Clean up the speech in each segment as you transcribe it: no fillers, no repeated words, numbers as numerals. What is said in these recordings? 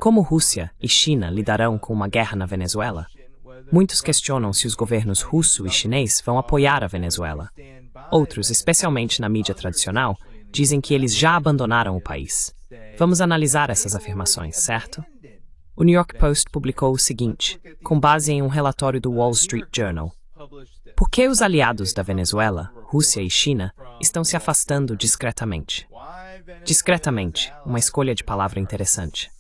Como Rússia e China lidarão com uma guerra na Venezuela? Muitos questionam se os governos russo e chinês vão apoiar a Venezuela. Outros, especialmente na mídia tradicional, dizem que eles já abandonaram o país. Vamos analisar essas afirmações, certo? O New York Post publicou o seguinte, com base em um relatório do Wall Street Journal. Por que os aliados da Venezuela, Rússia e China, estão se afastando discretamente? Discretamente, uma escolha de palavra interessante.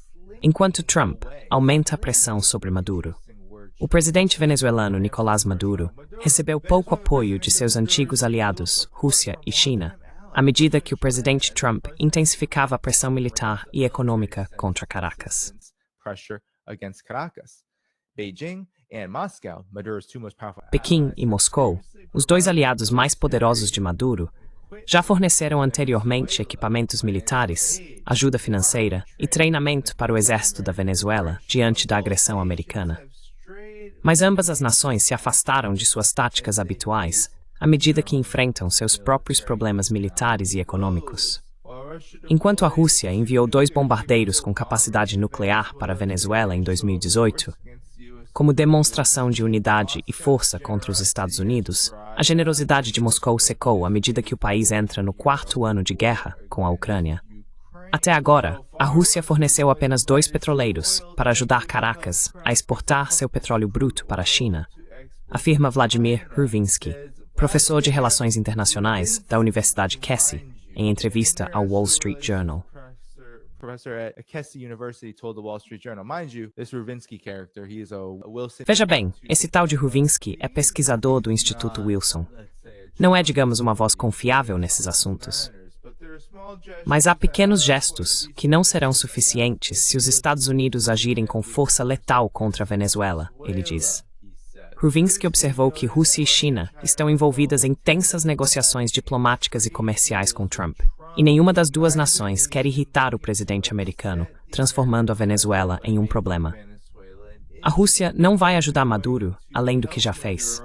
Enquanto Trump aumenta a pressão sobre Maduro, o presidente venezuelano Nicolás Maduro recebeu pouco apoio de seus antigos aliados, Rússia e China, à medida que o presidente Trump intensificava a pressão militar e econômica contra Caracas. Pequim e Moscou, os dois aliados mais poderosos de Maduro, já forneceram anteriormente equipamentos militares, ajuda financeira e treinamento para o exército da Venezuela diante da agressão americana. Mas ambas as nações se afastaram de suas táticas habituais à medida que enfrentam seus próprios problemas militares e econômicos. Enquanto a Rússia enviou 2 bombardeiros com capacidade nuclear para a Venezuela em 2018, como demonstração de unidade e força contra os Estados Unidos, a generosidade de Moscou secou à medida que o país entra no 4º ano de guerra com a Ucrânia. Até agora, a Rússia forneceu apenas 2 petroleiros para ajudar Caracas a exportar seu petróleo bruto para a China, afirma Vladimir Hrvinsky, professor de Relações Internacionais da Universidade Kessie, em entrevista ao Wall Street Journal. Veja bem, esse tal de Hrvinsky é pesquisador do Instituto Wilson. Não é, digamos, uma voz confiável nesses assuntos. Mas há pequenos gestos que não serão suficientes se os Estados Unidos agirem com força letal contra a Venezuela, ele diz. Hrvinsky observou que Rússia e China estão envolvidas em tensas negociações diplomáticas e comerciais com Trump, e nenhuma das duas nações quer irritar o presidente americano, transformando a Venezuela em um problema. A Rússia não vai ajudar Maduro além do que já fez.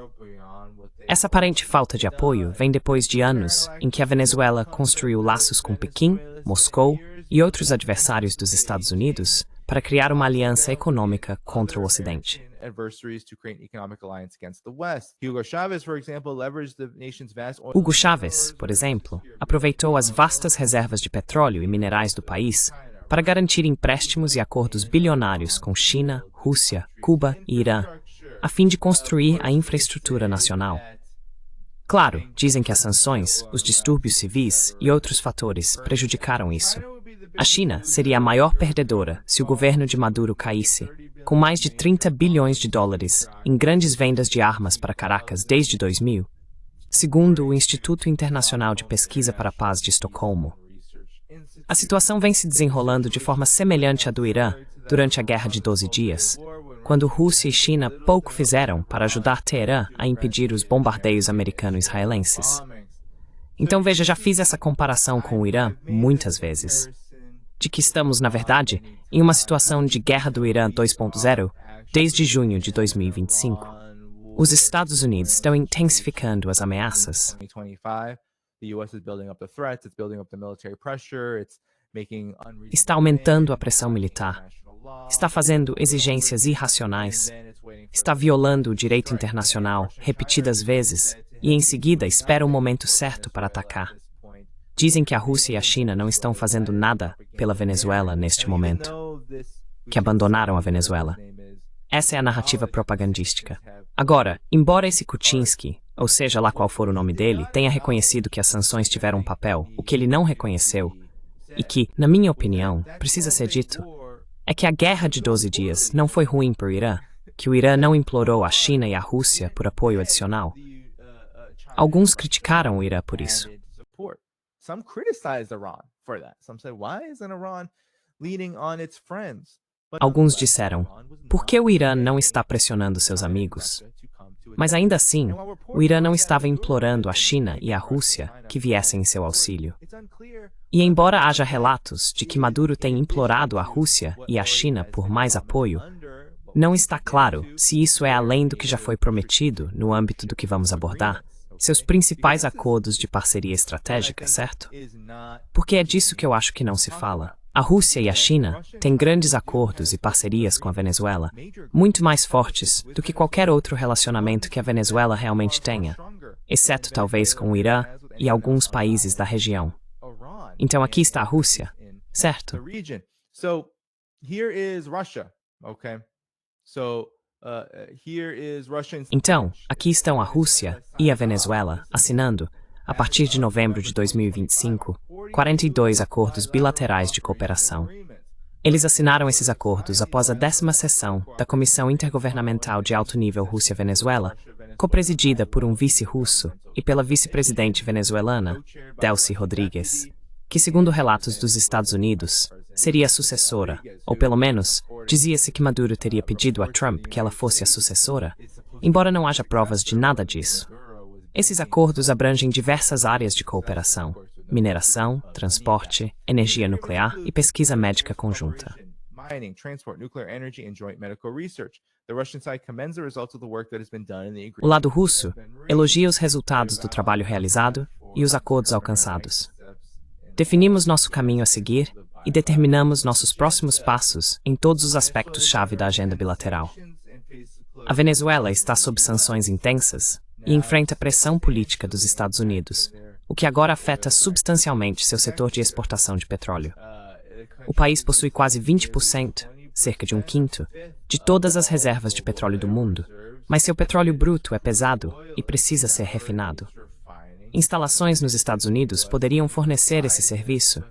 Essa aparente falta de apoio vem depois de anos em que a Venezuela construiu laços com Pequim, Moscou e outros adversários dos Estados Unidos para criar uma aliança econômica contra o Ocidente. Hugo Chávez, por exemplo, aproveitou as vastas reservas de petróleo e minerais do país para garantir empréstimos e acordos bilionários com China, Rússia, Cuba e Irã, a fim de construir a infraestrutura nacional. Claro, dizem que as sanções, os distúrbios civis e outros fatores prejudicaram isso. A China seria a maior perdedora se o governo de Maduro caísse, com mais de 30 bilhões de dólares em grandes vendas de armas para Caracas desde 2000, segundo o Instituto Internacional de Pesquisa para a Paz de Estocolmo. A situação vem se desenrolando de forma semelhante à do Irã durante a Guerra de 12 Dias, quando Rússia e China pouco fizeram para ajudar Teherã a impedir os bombardeios americano-israelenses. Então veja, já fiz essa comparação com o Irã muitas vezes, de que estamos, na verdade, em uma situação de Guerra do Irã 2.0 desde junho de 2025. Os Estados Unidos estão intensificando as ameaças. Está aumentando a pressão militar. Está fazendo exigências irracionais. Está violando o direito internacional repetidas vezes e, em seguida, espera o momento certo para atacar. Dizem que a Rússia e a China não estão fazendo nada pela Venezuela neste momento, que abandonaram a Venezuela. Essa é a narrativa propagandística. Agora, embora esse Kuczynski, ou seja lá qual for o nome dele, tenha reconhecido que as sanções tiveram um papel, o que ele não reconheceu, e que, na minha opinião, precisa ser dito, é que a Guerra de 12 Dias não foi ruim para o Irã, que o Irã não implorou a China e a Rússia por apoio adicional. Alguns criticaram o Irã por isso. Alguns disseram, por que o Irã não está pressionando seus amigos? Mas ainda assim, o Irã não estava implorando a China e a Rússia que viessem em seu auxílio. E embora haja relatos de que Maduro tem implorado a Rússia e a China por mais apoio, não está claro se isso é além do que já foi prometido no âmbito do que vamos abordar, seus principais acordos de parceria estratégica, certo? Porque é disso que eu acho que não se fala. A Rússia e a China têm grandes acordos e parcerias com a Venezuela, muito mais fortes do que qualquer outro relacionamento que a Venezuela realmente tenha, exceto talvez com o Irã e alguns países da região. Então aqui está a Rússia, certo? Então, aqui estão a Rússia e a Venezuela assinando, a partir de novembro de 2025, 42 acordos bilaterais de cooperação. Eles assinaram esses acordos após a 10ª sessão da Comissão Intergovernamental de Alto Nível Rússia-Venezuela, copresidida por um vice russo e pela vice-presidente venezuelana, Delcy Rodrigues, que, segundo relatos dos Estados Unidos, seria a sucessora, ou pelo menos, dizia-se que Maduro teria pedido a Trump que ela fosse a sucessora, embora não haja provas de nada disso. Esses acordos abrangem diversas áreas de cooperação: mineração, transporte, energia nuclear e pesquisa médica conjunta. O lado russo elogia os resultados do trabalho realizado e os acordos alcançados. Definimos nosso caminho a seguir e determinamos nossos próximos passos em todos os aspectos-chave da agenda bilateral. A Venezuela está sob sanções intensas e enfrenta pressão política dos Estados Unidos, o que agora afeta substancialmente seu setor de exportação de petróleo. O país possui quase 20%, cerca de um quinto, de todas as reservas de petróleo do mundo, mas seu petróleo bruto é pesado e precisa ser refinado. Instalações nos Estados Unidos poderiam fornecer esse serviço,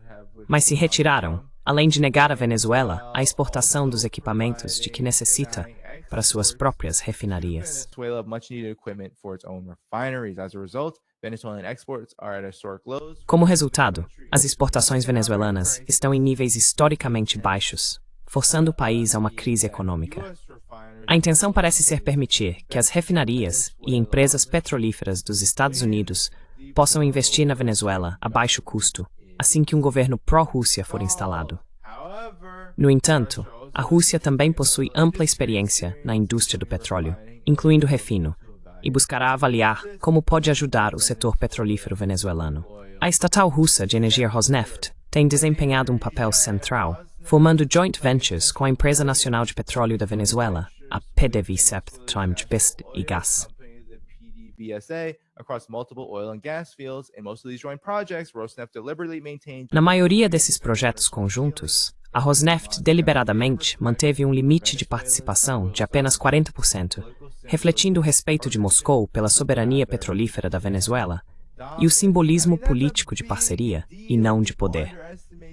mas se retiraram, além de negar à Venezuela a exportação dos equipamentos de que necessita para suas próprias refinarias. Como resultado, as exportações venezuelanas estão em níveis historicamente baixos, forçando o país a uma crise econômica. A intenção parece ser permitir que as refinarias e empresas petrolíferas dos Estados Unidos possam investir na Venezuela a baixo custo, assim que um governo pró-Rússia for instalado. No entanto, a Rússia também possui ampla experiência na indústria do petróleo, incluindo refino, e buscará avaliar como pode ajudar o setor petrolífero venezuelano. A estatal russa de energia Rosneft tem desempenhado um papel central, formando joint ventures com a Empresa Nacional de Petróleo da Venezuela, a PDVSA e Gás. Na maioria desses projetos conjuntos, a Rosneft deliberadamente manteve um limite de participação de apenas 40%, refletindo o respeito de Moscou pela soberania petrolífera da Venezuela e o simbolismo político de parceria e não de poder.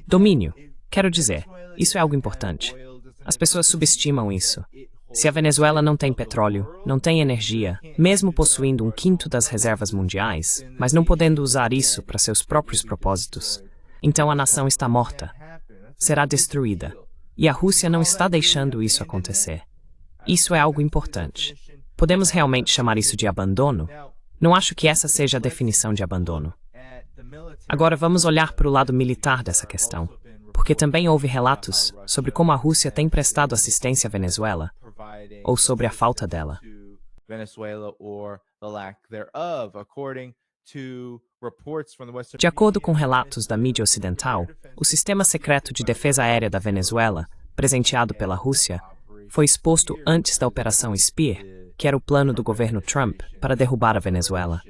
Domínio. Quero dizer, isso é algo importante. As pessoas subestimam isso. Se a Venezuela não tem petróleo, não tem energia, mesmo possuindo um quinto das reservas mundiais, mas não podendo usar isso para seus próprios propósitos, então a nação está morta. Será destruída. E a Rússia não está deixando isso acontecer. Isso é algo importante. Podemos realmente chamar isso de abandono? Não acho que essa seja a definição de abandono. Agora vamos olhar para o lado militar dessa questão, porque também houve relatos sobre como a Rússia tem prestado assistência à Venezuela, ou sobre a falta dela. De acordo com relatos da mídia ocidental, o sistema secreto de defesa aérea da Venezuela, presenteado pela Rússia, foi exposto antes da Operação Spear, que era o plano do governo Trump para derrubar a Venezuela.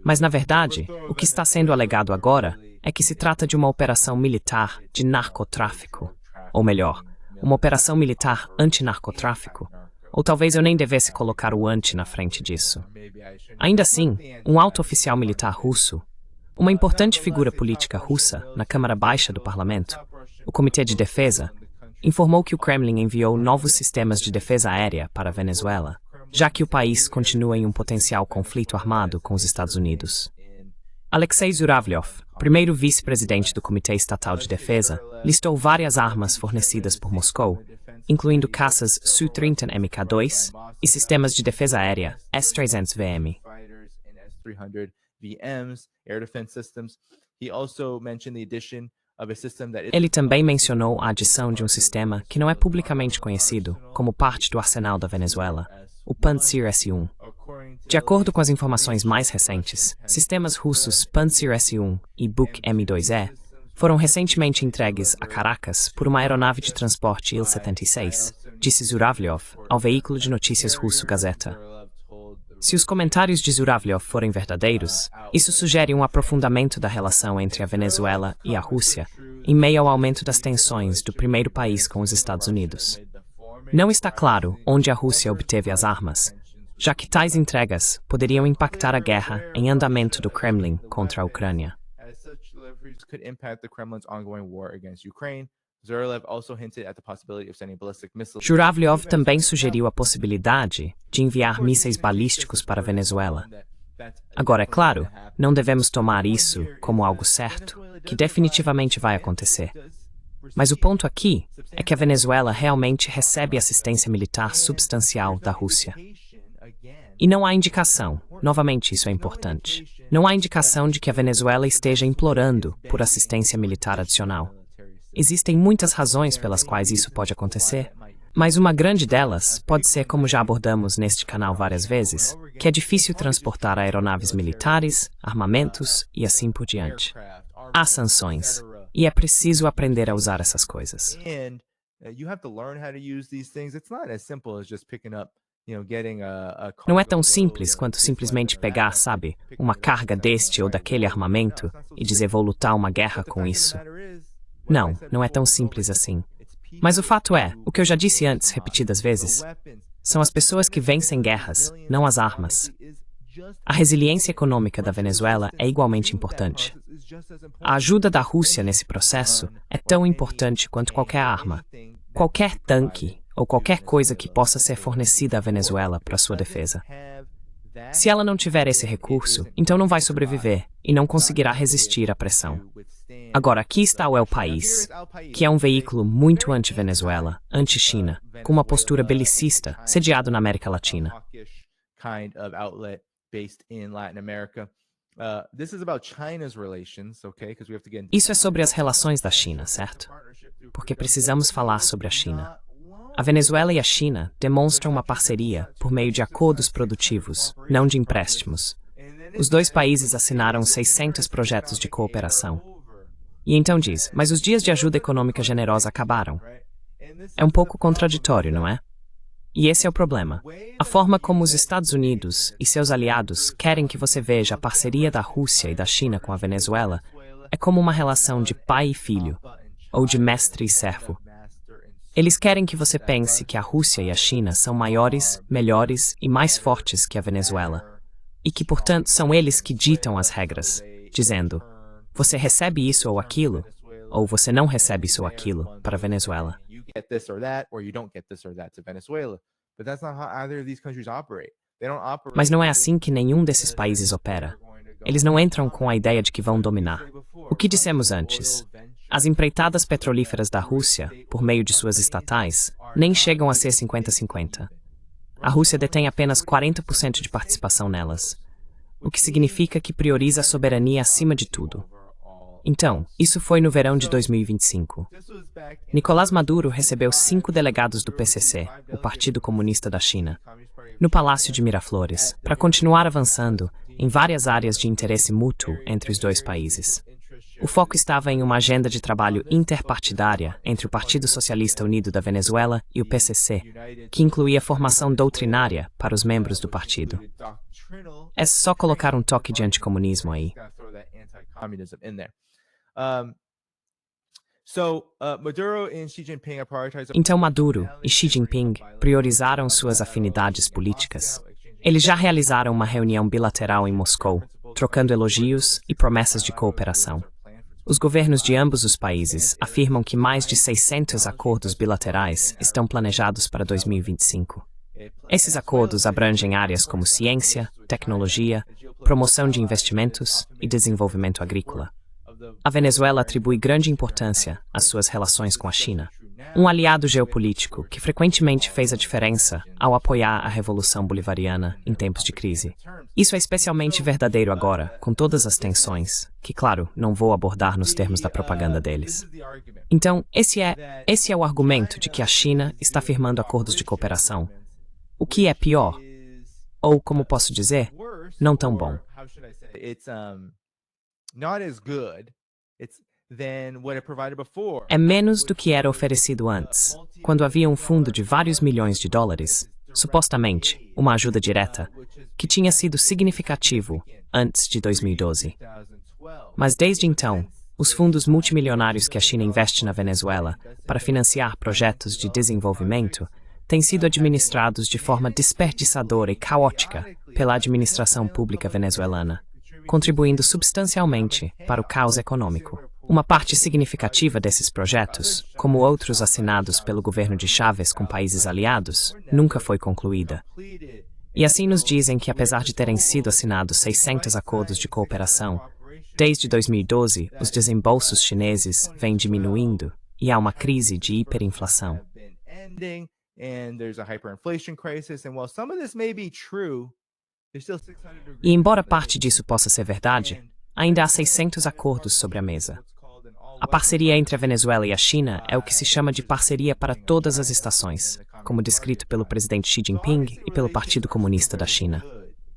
Mas, na verdade, o que está sendo alegado agora é que se trata de uma operação militar de narcotráfico, ou melhor, uma operação militar anti-narcotráfico, ou talvez eu nem devesse colocar o anti na frente disso. Ainda assim, um alto oficial militar russo, uma importante figura política russa na Câmara Baixa do Parlamento, o Comitê de Defesa, informou que o Kremlin enviou novos sistemas de defesa aérea para a Venezuela, já que o país continua em um potencial conflito armado com os Estados Unidos. Alexei Zuravlyov, primeiro vice-presidente do Comitê Estatal de Defesa, listou várias armas fornecidas por Moscou, incluindo caças Su-30 Mk2 e sistemas de defesa aérea S-300VM. Ele também mencionou a adição de um sistema que não é publicamente conhecido como parte do arsenal da Venezuela, o Pantsir S-1. De acordo com as informações mais recentes, sistemas russos Pantsir S-1 e Buk M-2E foram recentemente entregues a Caracas por uma aeronave de transporte Il-76, disse Zhuravlyov ao veículo de notícias russo Gazeta. Se os comentários de Zhuravlyov forem verdadeiros, isso sugere um aprofundamento da relação entre a Venezuela e a Rússia, em meio ao aumento das tensões do primeiro país com os Estados Unidos. Não está claro onde a Rússia obteve as armas, já que tais entregas poderiam impactar a guerra em andamento do Kremlin contra a Ucrânia. Zhuravlyov também sugeriu a possibilidade de enviar mísseis balísticos para a Venezuela. Agora, é claro, não devemos tomar isso como algo certo, que definitivamente vai acontecer. Mas o ponto aqui é que a Venezuela realmente recebe assistência militar substancial da Rússia. E não há indicação, novamente isso é importante, não há indicação de que a Venezuela esteja implorando por assistência militar adicional. Existem muitas razões pelas quais isso pode acontecer, mas uma grande delas pode ser, como já abordamos neste canal várias vezes, que é difícil transportar aeronaves militares, armamentos e assim por diante. Há sanções, e é preciso aprender a usar essas coisas. Não é tão simples quanto simplesmente pegar, sabe, uma carga deste ou daquele armamento e dizer vou lutar uma guerra com isso. Não, não é tão simples assim. Mas o fato é, o que eu já disse antes repetidas vezes, são as pessoas que vencem guerras, não as armas. A resiliência econômica da Venezuela é igualmente importante. A ajuda da Rússia nesse processo é tão importante quanto qualquer arma, qualquer tanque ou qualquer coisa que possa ser fornecida à Venezuela para sua defesa. Se ela não tiver esse recurso, então não vai sobreviver e não conseguirá resistir à pressão. Agora, aqui está o El País, que é um veículo muito anti-Venezuela, anti-China, com uma postura belicista, sediado na América Latina. Isso é sobre as relações da China, certo? Porque precisamos falar sobre a China. A Venezuela e a China demonstram uma parceria por meio de acordos produtivos, não de empréstimos. Os dois países assinaram 600 projetos de cooperação. E então diz, mas os dias de ajuda econômica generosa acabaram. É um pouco contraditório, não é? E esse é o problema. A forma como os Estados Unidos e seus aliados querem que você veja a parceria da Rússia e da China com a Venezuela é como uma relação de pai e filho, ou de mestre e servo. Eles querem que você pense que a Rússia e a China são maiores, melhores e mais fortes que a Venezuela, e que, portanto, são eles que ditam as regras, dizendo, você recebe isso ou aquilo, ou você não recebe isso ou aquilo para a Venezuela. Mas não é assim que nenhum desses países opera. Eles não entram com a ideia de que vão dominar. O que dissemos antes? As empreitadas petrolíferas da Rússia, por meio de suas estatais, nem chegam a ser 50-50. A Rússia detém apenas 40% de participação nelas, o que significa que prioriza a soberania acima de tudo. Então, isso foi no verão de 2025. Nicolás Maduro recebeu 5 delegados do PCC, o Partido Comunista da China, no Palácio de Miraflores, para continuar avançando em várias áreas de interesse mútuo entre os dois países. O foco estava em uma agenda de trabalho interpartidária entre o Partido Socialista Unido da Venezuela e o PCC, que incluía formação doutrinária para os membros do partido. É só colocar um toque de anticomunismo aí. Então Maduro e Xi Jinping priorizaram suas afinidades políticas. Eles já realizaram uma reunião bilateral em Moscou, trocando elogios e promessas de cooperação. Os governos de ambos os países afirmam que mais de 600 acordos bilaterais estão planejados para 2025. Esses acordos abrangem áreas como ciência, tecnologia, promoção de investimentos e desenvolvimento agrícola. A Venezuela atribui grande importância às suas relações com a China, um aliado geopolítico que frequentemente fez a diferença ao apoiar a Revolução Bolivariana em tempos de crise. Isso é especialmente verdadeiro agora, com todas as tensões, que, claro, não vou abordar nos termos da propaganda deles. Então, esse é o argumento de que a China está firmando acordos de cooperação. O que é pior, ou, como posso dizer, não tão bom. É menos do que era oferecido antes, quando havia um fundo de vários milhões de dólares, supostamente uma ajuda direta, que tinha sido significativo antes de 2012. Mas desde então, os fundos multimilionários que a China investe na Venezuela para financiar projetos de desenvolvimento têm sido administrados de forma desperdiçadora e caótica pela administração pública venezuelana, contribuindo substancialmente para o caos econômico. Uma parte significativa desses projetos, como outros assinados pelo governo de Chávez com países aliados, nunca foi concluída. E assim nos dizem que, apesar de terem sido assinados 600 acordos de cooperação, desde 2012 os desembolsos chineses vêm diminuindo e há uma crise de hiperinflação. E embora parte disso possa ser verdade, ainda há 600 acordos sobre a mesa. A parceria entre a Venezuela e a China é o que se chama de parceria para todas as estações, como descrito pelo presidente Xi Jinping e pelo Partido Comunista da China.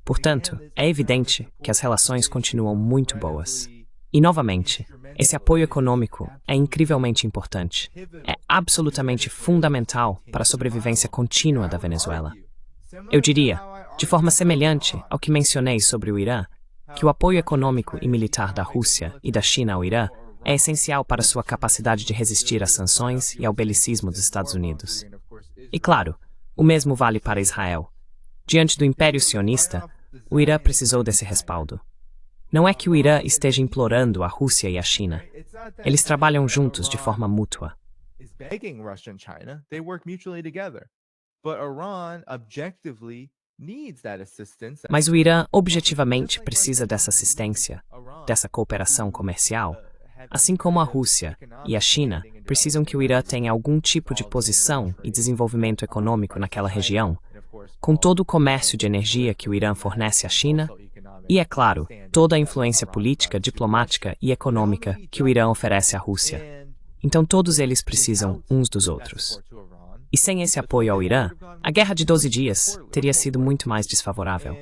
Portanto, é evidente que as relações continuam muito boas. E, novamente, esse apoio econômico é incrivelmente importante. É absolutamente fundamental para a sobrevivência contínua da Venezuela. Eu diria, de forma semelhante ao que mencionei sobre o Irã, que o apoio econômico e militar da Rússia e da China ao Irã é essencial para sua capacidade de resistir às sanções e ao belicismo dos Estados Unidos. E claro, o mesmo vale para Israel. Diante do Império Sionista, o Irã precisou desse respaldo. Não é que o Irã esteja implorando a Rússia e a China. Eles trabalham juntos de forma mútua. Mas o Irã objetivamente precisa dessa assistência, dessa cooperação comercial, assim como a Rússia e a China precisam que o Irã tenha algum tipo de posição e desenvolvimento econômico naquela região, com todo o comércio de energia que o Irã fornece à China e, é claro, toda a influência política, diplomática e econômica que o Irã oferece à Rússia. Então todos eles precisam uns dos outros. E sem esse apoio ao Irã, a Guerra de 12 Dias teria sido muito mais desfavorável.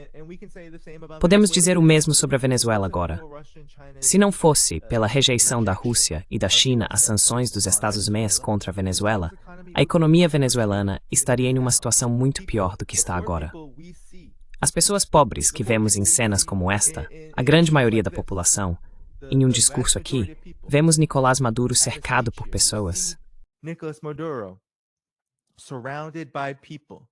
Podemos dizer o mesmo sobre a Venezuela agora. Se não fosse pela rejeição da Rússia e da China às sanções dos Estados Unidos contra a Venezuela, a economia venezuelana estaria em uma situação muito pior do que está agora. As pessoas pobres que vemos em cenas como esta, a grande maioria da população, em um discurso aqui, vemos Nicolás Maduro cercado por pessoas. Surrounded by people,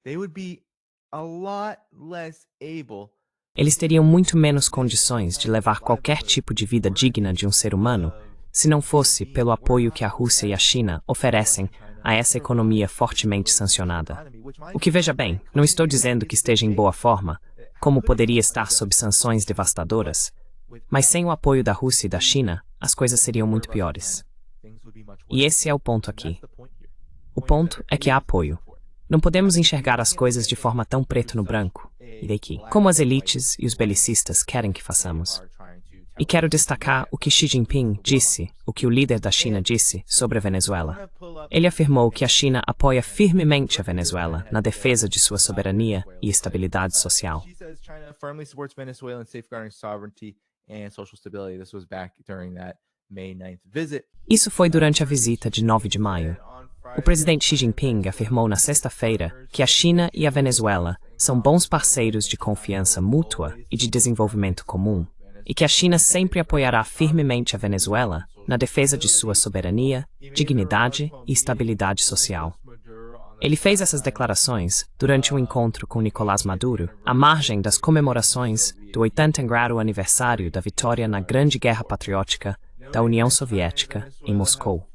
they would be a lot less able. Eles teriam muito menos condições de levar qualquer tipo de vida digna de um ser humano se não fosse pelo apoio que a Rússia e a China oferecem a essa economia fortemente sancionada. O que, veja bem, não estou dizendo que esteja em boa forma, como poderia estar sob sanções devastadoras, mas sem o apoio da Rússia e da China, as coisas seriam muito piores. E esse é o ponto aqui. O ponto é que há apoio. Não podemos enxergar as coisas de forma tão preto no branco, e daqui, como as elites e os belicistas querem que façamos. E quero destacar o que Xi Jinping disse, o que o líder da China disse sobre a Venezuela. Ele afirmou que a China apoia firmemente a Venezuela na defesa de sua soberania e estabilidade social. Isso foi durante a visita de 9 de maio. O presidente Xi Jinping afirmou na sexta-feira que a China e a Venezuela são bons parceiros de confiança mútua e de desenvolvimento comum, e que a China sempre apoiará firmemente a Venezuela na defesa de sua soberania, dignidade e estabilidade social. Ele fez essas declarações durante um encontro com Nicolás Maduro, à margem das comemorações do 80º aniversário da vitória na Grande Guerra Patriótica da União Soviética, em Moscou.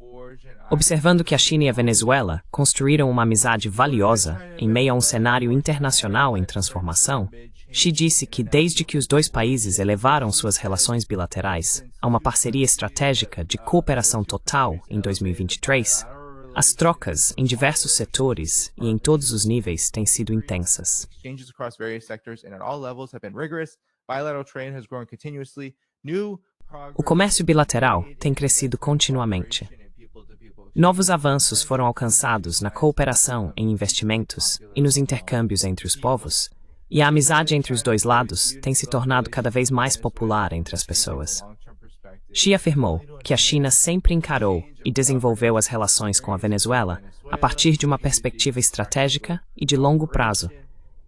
Observando que a China e a Venezuela construíram uma amizade valiosa em meio a um cenário internacional em transformação, Xi disse que desde que os dois países elevaram suas relações bilaterais a uma parceria estratégica de cooperação total em 2023, as trocas em diversos setores e em todos os níveis têm sido intensas. O comércio bilateral tem crescido continuamente. Novos avanços foram alcançados na cooperação em investimentos e nos intercâmbios entre os povos, e a amizade entre os dois lados tem se tornado cada vez mais popular entre as pessoas. Xi afirmou que a China sempre encarou e desenvolveu as relações com a Venezuela a partir de uma perspectiva estratégica e de longo prazo,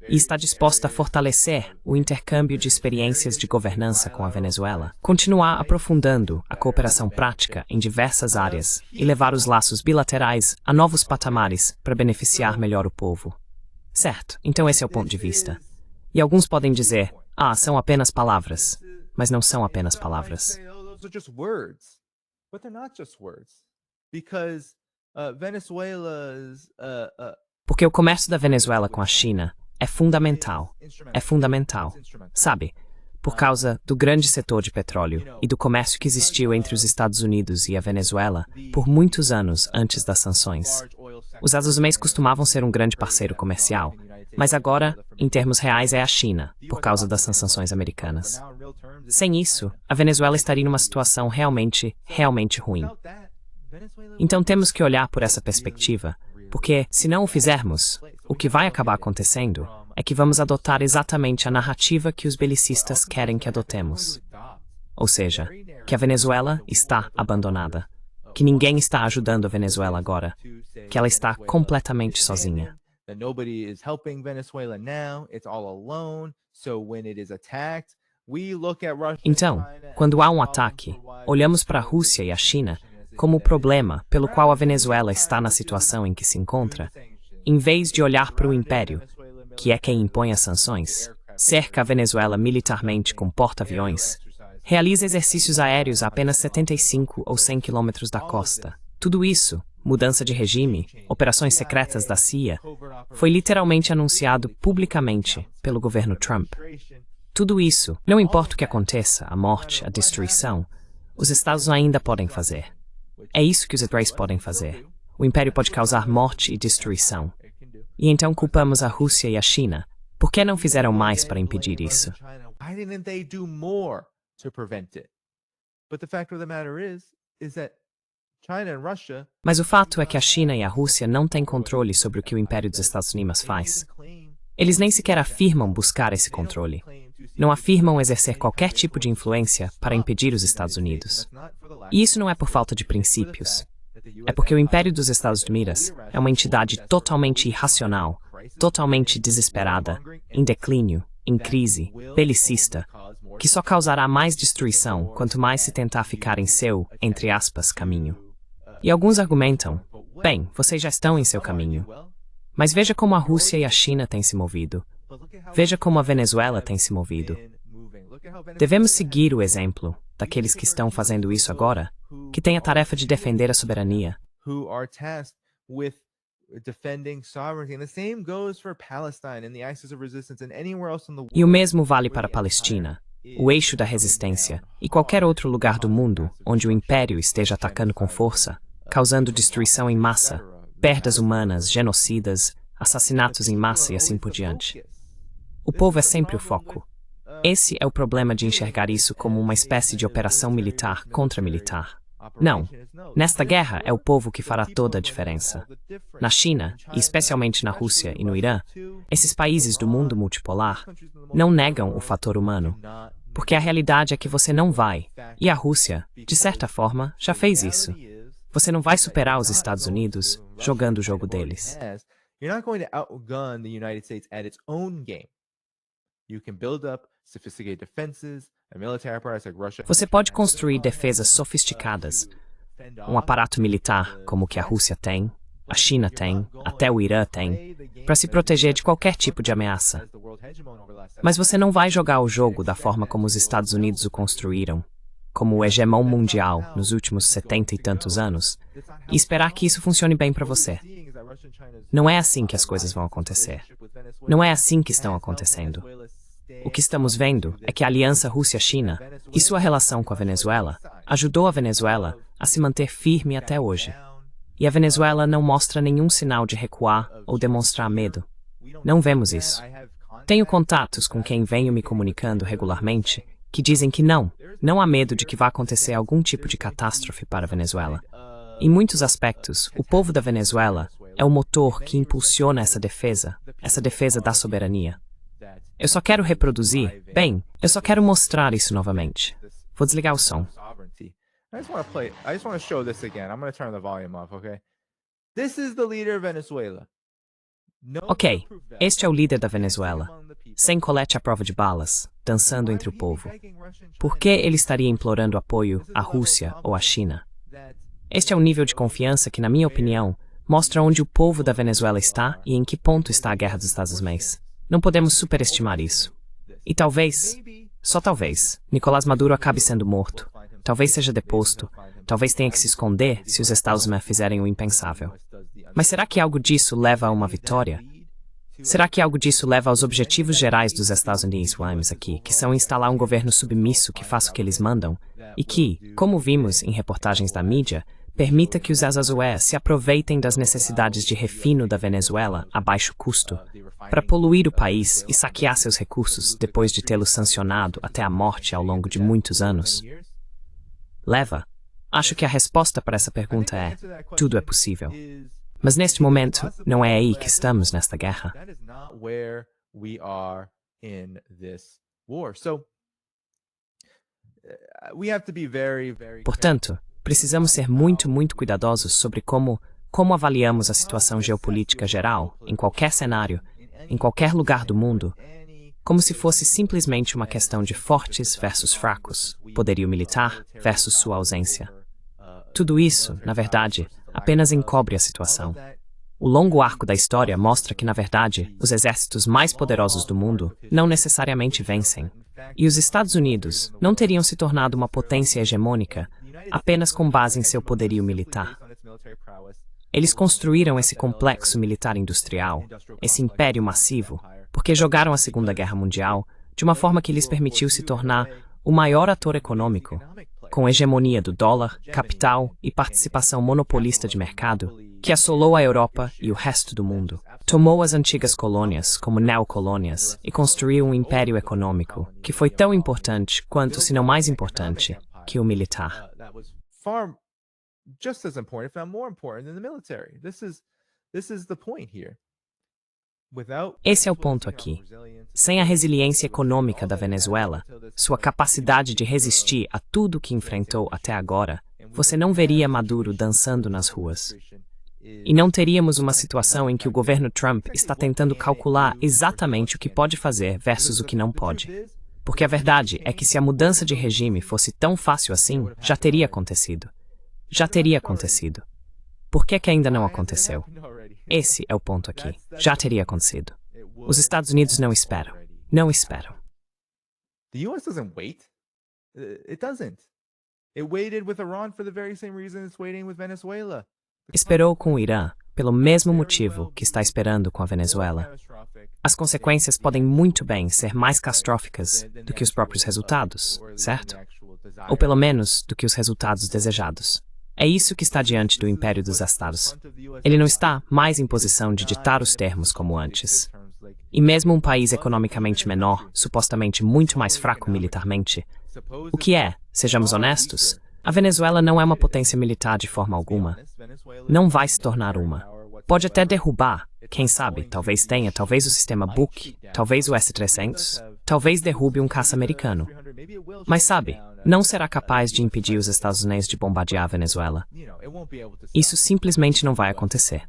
e está disposta a fortalecer o intercâmbio de experiências de governança com a Venezuela, continuar aprofundando a cooperação prática em diversas áreas e levar os laços bilaterais a novos patamares para beneficiar melhor o povo. Certo, então esse é o ponto de vista. E alguns podem dizer, são apenas palavras, mas não são apenas palavras. Porque o comércio da Venezuela com a China é fundamental, sabe? Por causa do grande setor de petróleo e do comércio que existiu entre os Estados Unidos e a Venezuela por muitos anos antes das sanções. Os Estados Unidos costumavam ser um grande parceiro comercial, mas agora, em termos reais, é a China, por causa das sanções americanas. Sem isso, a Venezuela estaria numa situação realmente ruim. Então temos que olhar por essa perspectiva, porque, se não o fizermos, o que vai acabar acontecendo é que vamos adotar exatamente a narrativa que os belicistas querem que adotemos. Ou seja, que a Venezuela está abandonada, que ninguém está ajudando a Venezuela agora, que ela está completamente sozinha. Então, quando há um ataque, olhamos para a Rússia e a China como o problema pelo qual a Venezuela está na situação em que se encontra, em vez de olhar para o Império, que é quem impõe as sanções, cerca a Venezuela militarmente com porta-aviões, realiza exercícios aéreos a apenas 75 ou 100 quilômetros da costa. Tudo isso, mudança de regime, operações secretas da CIA, foi literalmente anunciado publicamente pelo governo Trump. Tudo isso, não importa o que aconteça, a morte, a destruição, os Estados ainda podem fazer. É isso que os Estados podem fazer. O Império pode causar morte e destruição. E então culpamos a Rússia e a China. Por que não fizeram mais para impedir isso? Mas o fato é que a China e a Rússia não têm controle sobre o que o Império dos Estados Unidos faz. Eles nem sequer afirmam buscar esse controle. Não afirmam exercer qualquer tipo de influência para impedir os Estados Unidos. E isso não é por falta de princípios. É porque o Império dos Estados Unidos é uma entidade totalmente irracional, totalmente desesperada, em declínio, em crise, belicista, que só causará mais destruição quanto mais se tentar ficar em seu, entre aspas, caminho. E alguns argumentam, bem, vocês já estão em seu caminho. Mas veja como a Rússia e a China têm se movido. Veja como a Venezuela tem se movido. Devemos seguir o exemplo daqueles que estão fazendo isso agora, que têm a tarefa de defender a soberania. E o mesmo vale para a Palestina, o eixo da resistência, e qualquer outro lugar do mundo onde o Império esteja atacando com força, causando destruição em massa, perdas humanas, genocidas, assassinatos em massa e assim por diante. O povo é sempre o foco. Esse é o problema de enxergar isso como uma espécie de operação militar contra militar. Não. Nesta guerra é o povo que fará toda a diferença. Na China, e especialmente na Rússia e no Irã, esses países do mundo multipolar não negam o fator humano, porque a realidade é que você não vai, e a Rússia, de certa forma, já fez isso. Você não vai superar os Estados Unidos jogando o jogo deles. Você pode construir defesas sofisticadas, um aparato militar como o que a Rússia tem, a China tem, até o Irã tem, para se proteger de qualquer tipo de ameaça. Mas você não vai jogar o jogo da forma como os Estados Unidos o construíram, como o hegemão mundial nos últimos 70 e tantos anos, e esperar que isso funcione bem para você. Não é assim que as coisas vão acontecer. Não é assim que estão acontecendo. O que estamos vendo é que a aliança Rússia-China e sua relação com a Venezuela ajudou a Venezuela a se manter firme até hoje. E a Venezuela não mostra nenhum sinal de recuar ou demonstrar medo. Não vemos isso. Tenho contatos com quem venho me comunicando regularmente que dizem que não há medo de que vá acontecer algum tipo de catástrofe para a Venezuela. Em muitos aspectos, o povo da Venezuela é o motor que impulsiona essa defesa da soberania. Eu só quero reproduzir, eu só quero mostrar isso novamente. Vou desligar o som. I just want to show this again. I'm going to turn the volume off, okay? This is the leader of Venezuela. Ok, este é o líder da Venezuela, sem colete à prova de balas, dançando entre o povo. Por que ele estaria implorando apoio à Rússia ou à China? Este é o nível de confiança que, na minha opinião, mostra onde o povo da Venezuela está e em que ponto está a guerra dos Estados-Unidos. Não podemos superestimar isso. E talvez, só talvez, Nicolás Maduro acabe sendo morto. Talvez seja deposto. Talvez tenha que se esconder se os Estados Unidos fizerem o impensável. Mas será que algo disso leva a uma vitória? Será que algo disso leva aos objetivos gerais dos Estados Unidos aqui, que são instalar um governo submisso que faça o que eles mandam e que, como vimos em reportagens da mídia, permita que os Estados se aproveitem das necessidades de refino da Venezuela a baixo custo para poluir o país e saquear seus recursos depois de tê-lo sancionado até a morte ao longo de muitos anos? Leva? Acho que a resposta para essa pergunta é: tudo é possível. Mas neste momento, não é aí que estamos nesta guerra. Portanto, precisamos ser muito cuidadosos sobre como avaliamos a situação geopolítica geral, em qualquer cenário, em qualquer lugar do mundo, como se fosse simplesmente uma questão de fortes versus fracos, poderio militar versus sua ausência. Tudo isso, na verdade, apenas encobre a situação. O longo arco da história mostra que, na verdade, os exércitos mais poderosos do mundo não necessariamente vencem. E os Estados Unidos não teriam se tornado uma potência hegemônica apenas com base em seu poderio militar. Eles construíram esse complexo militar industrial, esse império massivo, porque jogaram a Segunda Guerra Mundial de uma forma que lhes permitiu se tornar o maior ator econômico, com hegemonia do dólar, capital e participação monopolista de mercado, que assolou a Europa e o resto do mundo. Tomou as antigas colônias como neocolônias e construiu um império econômico que foi tão importante quanto, se não mais importante, que o militar. Just as important, if not more important, than the military. This is the point here. Esse é o ponto aqui. Sem a resiliência econômica da Venezuela, sua capacidade de resistir a tudo que enfrentou até agora, você não veria Maduro dançando nas ruas. E não teríamos uma situação em que o governo Trump está tentando calcular exatamente o que pode fazer versus o que não pode. Porque a verdade é que se a mudança de regime fosse tão fácil assim, já teria acontecido. Já teria acontecido. Por que ainda não aconteceu? Esse é o ponto aqui. Já teria acontecido. Os Estados Unidos não esperam. Não esperam. The US doesn't wait. It doesn't. It waited with Iran for the very same reason it's waiting with Venezuela. Esperou com o Irã, pelo mesmo motivo que está esperando com a Venezuela. As consequências podem muito bem ser mais catastróficas do que os próprios resultados, certo? Ou pelo menos do que os resultados desejados. É isso que está diante do Império dos Estados. Ele não está mais em posição de ditar os termos como antes. E mesmo um país economicamente menor, supostamente muito mais fraco militarmente, o que é, sejamos honestos, a Venezuela não é uma potência militar de forma alguma. Não vai se tornar uma. Pode até derrubar, quem sabe, talvez tenha, talvez o sistema Buk, talvez o S-300, talvez derrube um caça americano. Mas sabe, não será capaz de impedir os Estados Unidos de bombardear a Venezuela. Isso simplesmente não vai acontecer.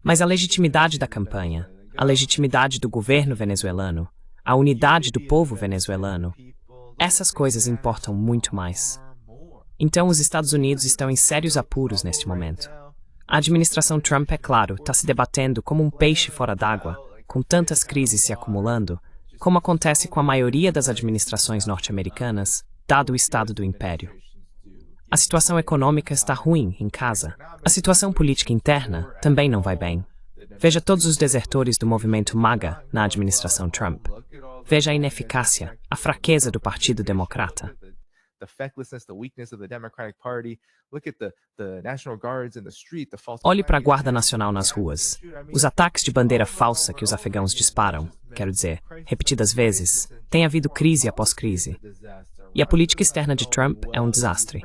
Mas a legitimidade da campanha, a legitimidade do governo venezuelano, a unidade do povo venezuelano, essas coisas importam muito mais. Então os Estados Unidos estão em sérios apuros neste momento. A administração Trump, é claro, está se debatendo como um peixe fora d'água, com tantas crises se acumulando, como acontece com a maioria das administrações norte-americanas, dado o estado do império. A situação econômica está ruim em casa. A situação política interna também não vai bem. Veja todos os desertores do movimento MAGA na administração Trump. Veja a ineficácia, a fraqueza do Partido Democrata. Olhe para a Guarda Nacional nas ruas. Os ataques de bandeira falsa que os afegãos disparam, quero dizer, repetidas vezes, tem havido crise após crise. E a política externa de Trump é um desastre.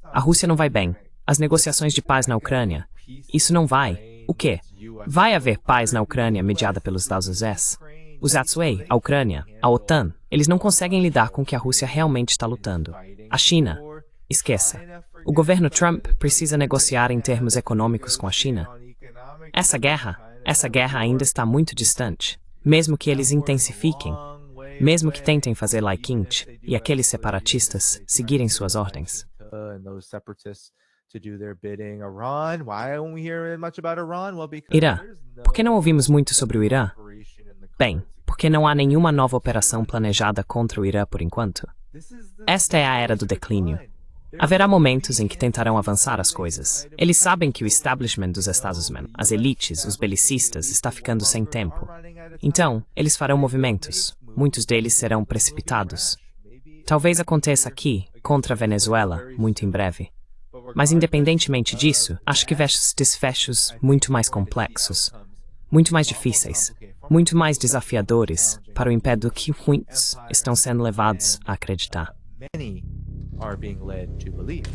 A Rússia não vai bem. As negociações de paz na Ucrânia. Isso não vai. O quê? Vai haver paz na Ucrânia mediada pelos Estados Unidos? Os Zatsuei, a Ucrânia, a OTAN, eles não conseguem lidar com o que a Rússia realmente está lutando. A China, esqueça. O governo Trump precisa negociar em termos econômicos com a China. Essa guerra ainda está muito distante. Mesmo que eles intensifiquem, mesmo que tentem fazer like Int e aqueles separatistas seguirem suas ordens. Irã. Por que não ouvimos muito sobre o Irã? Bem, porque não há nenhuma nova operação planejada contra o Irã por enquanto. Esta é a era do declínio. Haverá momentos em que tentarão avançar as coisas. Eles sabem que o establishment dos Estados Unidos, as elites, os belicistas, está ficando sem tempo. Então, eles farão movimentos. Muitos deles serão precipitados. Talvez aconteça aqui, contra a Venezuela, muito em breve. Mas independentemente disso, acho que veremos desfechos muito mais complexos, muito mais difíceis, muito mais desafiadores para o império do que muitos estão sendo levados a acreditar. Are being led to believe.